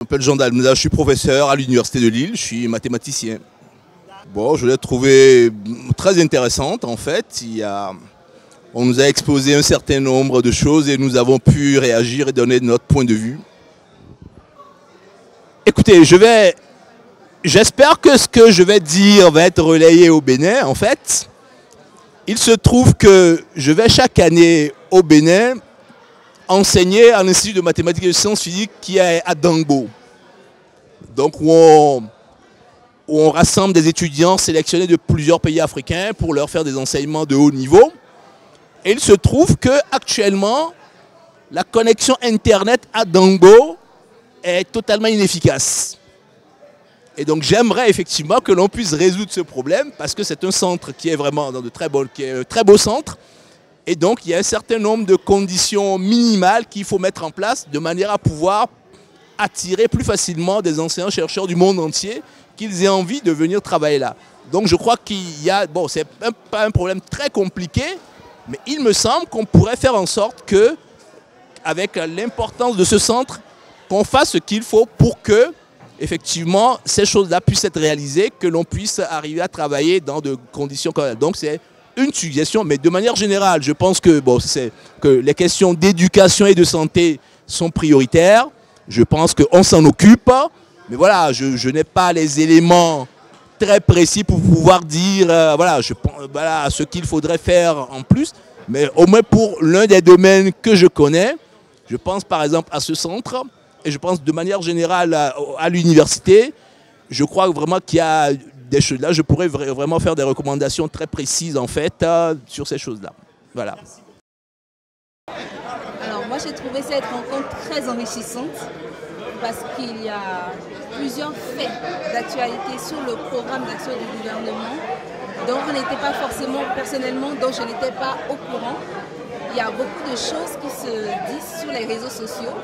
Je m'appelle Jean Dalmeda, je suis professeur à l'Université de Lille, je suis mathématicien. Bon, je l'ai trouvée très intéressante en fait. On nous a exposé un certain nombre de choses et nous avons pu réagir et donner notre point de vue. Écoutez, j'espère que ce que je vais dire va être relayé au Bénin en fait. Il se trouve que je vais chaque année au Bénin enseigner à l'Institut de mathématiques et de sciences physiques qui est à Dangbo. Donc où on rassemble des étudiants sélectionnés de plusieurs pays africains pour leur faire des enseignements de haut niveau. Et il se trouve qu'actuellement, la connexion Internet à Dangbo est totalement inefficace. Et donc j'aimerais effectivement que l'on puisse résoudre ce problème parce que c'est un centre qui est vraiment dans qui est un très beau centre. Et donc il y a un certain nombre de conditions minimales qu'il faut mettre en place de manière à pouvoir attirer plus facilement des enseignants-chercheurs du monde entier qu'ils aient envie de venir travailler là. Donc je crois qu'il y a, bon, c'est pas un problème très compliqué, mais il me semble qu'on pourrait faire en sorte que, avec l'importance de ce centre, qu'on fasse ce qu'il faut pour que, effectivement, ces choses-là puissent être réalisées, que l'on puisse arriver à travailler dans de conditions correctes. Donc c'est une suggestion, mais de manière générale, je pense que, bon, que les questions d'éducation et de santé sont prioritaires. Je pense qu'on s'en occupe, mais voilà, je n'ai pas les éléments très précis pour pouvoir dire voilà ce qu'il faudrait faire en plus. Mais au moins pour l'un des domaines que je connais, je pense par exemple à ce centre, et je pense de manière générale à l'université. Je crois vraiment qu'il y a des choses là. Je pourrais vraiment faire des recommandations très précises en fait sur ces choses-là. Voilà. Alors moi j'ai trouvé cette rencontre très enrichissante parce qu'il y a plusieurs faits d'actualité sur le programme d'action du gouvernement dont on n'était pas forcément personnellement, dont je n'étais pas au courant. Il y a beaucoup de choses qui se disent sur les réseaux sociaux,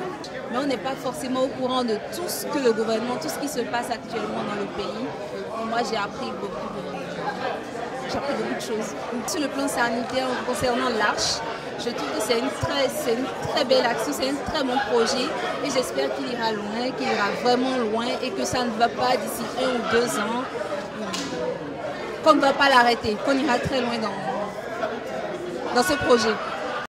mais on n'est pas forcément au courant de tout ce que le gouvernement, tout ce qui se passe actuellement dans le pays. Et moi j'ai appris beaucoup de choses. Sur le plan sanitaire, concernant l'Arche, je trouve que c'est une très belle action, c'est un très bon projet et j'espère qu'il ira loin, qu'il ira vraiment loin et que ça ne va pas d'ici 1 ou 2 ans, qu'on ne va pas l'arrêter, qu'on ira très loin dans ce projet.